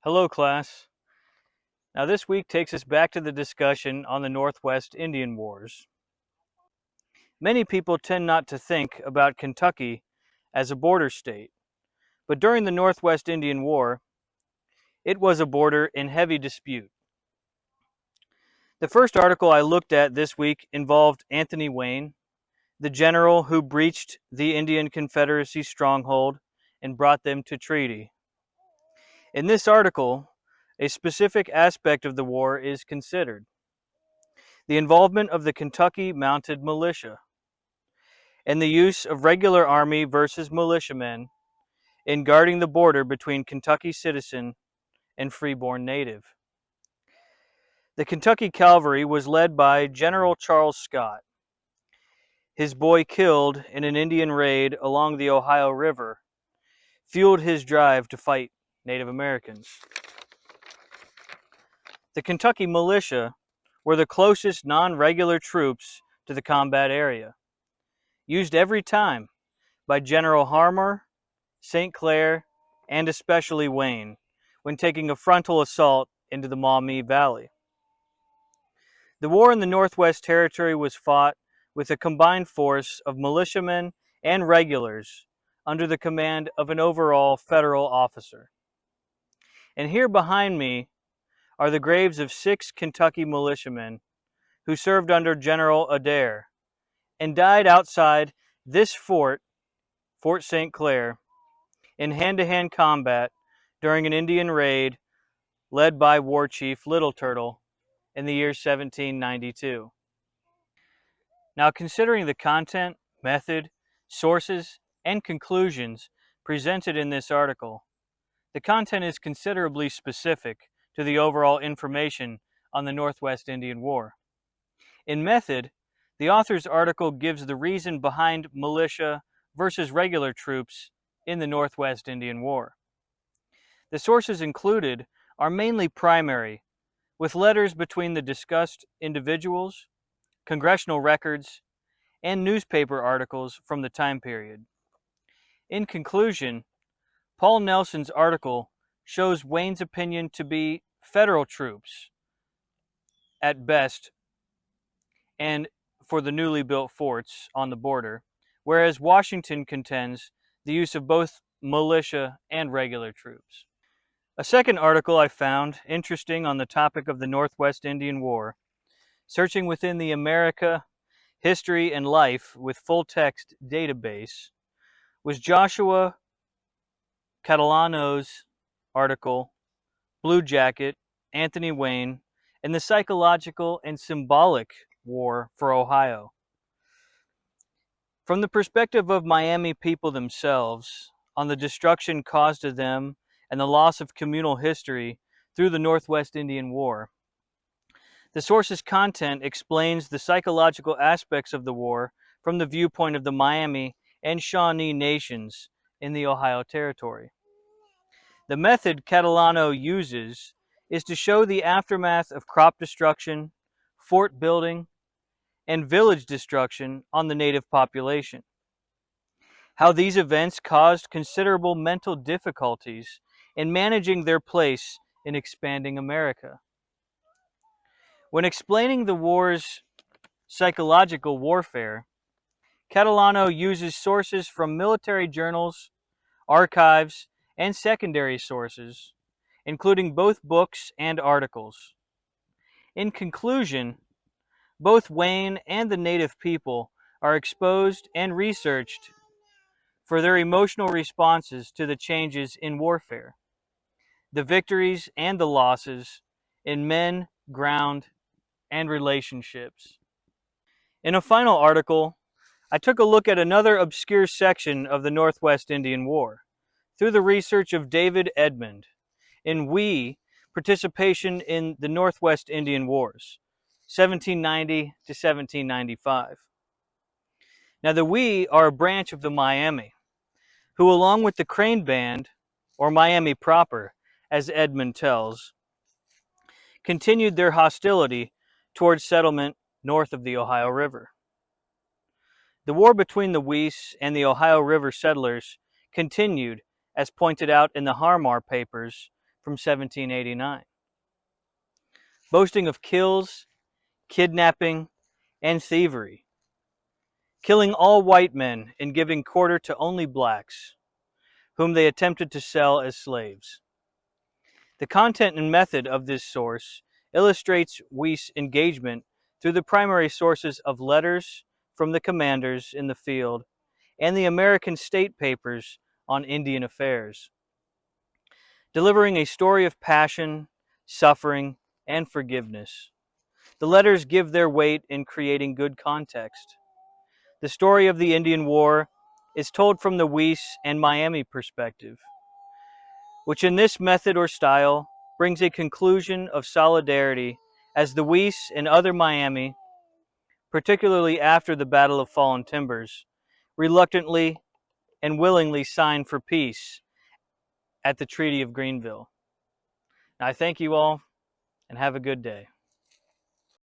Hello, class. Now, this week takes us back to the discussion on the Northwest Indian Wars. Many people tend not to think about Kentucky as a border state, but during the Northwest Indian War, it was a border in heavy dispute. The first article I looked at this week involved Anthony Wayne, the general who breached the Indian Confederacy stronghold and brought them to treaty. In this article, a specific aspect of the war is considered: the involvement of the Kentucky Mounted Militia and the use of regular army versus militiamen in guarding the border between Kentucky citizen and freeborn native. The Kentucky cavalry was led by General Charles Scott. His boy killed in an Indian raid along the Ohio River fueled his drive to fight Native Americans. The Kentucky militia were the closest non-regular troops to the combat area, used every time by General Harmer, St. Clair, and especially Wayne when taking a frontal assault into the Maumee Valley. The war in the Northwest Territory was fought with a combined force of militiamen and regulars under the command of an overall federal officer. And here behind me are the graves of 6 Kentucky militiamen who served under General Adair and died outside this fort, Fort St. Clair, in hand-to-hand combat during an Indian raid led by War Chief Little Turtle in the year 1792. Now, considering the content, method, sources, and conclusions presented in this article, the content is considerably specific to the overall information on the Northwest Indian War. In method, the author's article gives the reason behind militia versus regular troops in the Northwest Indian War. The sources included are mainly primary, with letters between the discussed individuals, congressional records, and newspaper articles from the time period. In conclusion, Paul Nelson's article shows Wayne's opinion to be federal troops at best and for the newly built forts on the border, whereas Washington contends the use of both militia and regular troops. A second article I found interesting on the topic of the Northwest Indian War, searching within the America History and Life with Full Text database, was Joshua Catalano's article, Blue Jacket, Anthony Wayne, and the Psychological and Symbolic War for Ohio. From the perspective of Miami people themselves, on the destruction caused to them and the loss of communal history through the Northwest Indian War, the source's content explains the psychological aspects of the war from the viewpoint of the Miami and Shawnee nations in the Ohio Territory. The method Catalano uses is to show the aftermath of crop destruction, fort building, and village destruction on the native population. How these events caused considerable mental difficulties in managing their place in expanding America. When explaining the war's psychological warfare, Catalano uses sources from military journals, archives, and secondary sources, including both books and articles. In conclusion, both Wayne and the native people are exposed and researched for their emotional responses to the changes in warfare, the victories and the losses in men, ground, and relationships. In a final article, I took a look at another obscure section of the Northwest Indian War through the research of David Edmond in Weas, Participation in the Northwest Indian Wars, 1790 to 1795. Now, the Weas are a branch of the Miami, who, along with the Crane Band, or Miami proper, as Edmond tells, continued their hostility towards settlement north of the Ohio River. The war between the Weas and the Ohio River settlers continued, as pointed out in the Harmar papers, from 1789, boasting of kills, kidnapping, and thievery, killing all white men and giving quarter to only blacks, whom they attempted to sell as slaves. The content and method of this source illustrates Weas' engagement through the primary sources of letters from the commanders in the field and the American state papers on Indian affairs, delivering a story of passion, suffering, and forgiveness. The letters give their weight in creating good context. The story of the Indian War is told from the Weas and Miami perspective, which in this method or style brings a conclusion of solidarity as the Weas and other Miami, particularly after the Battle of Fallen Timbers, reluctantly and willingly signed for peace at the Treaty of Greenville. Now, I thank you all and have a good day.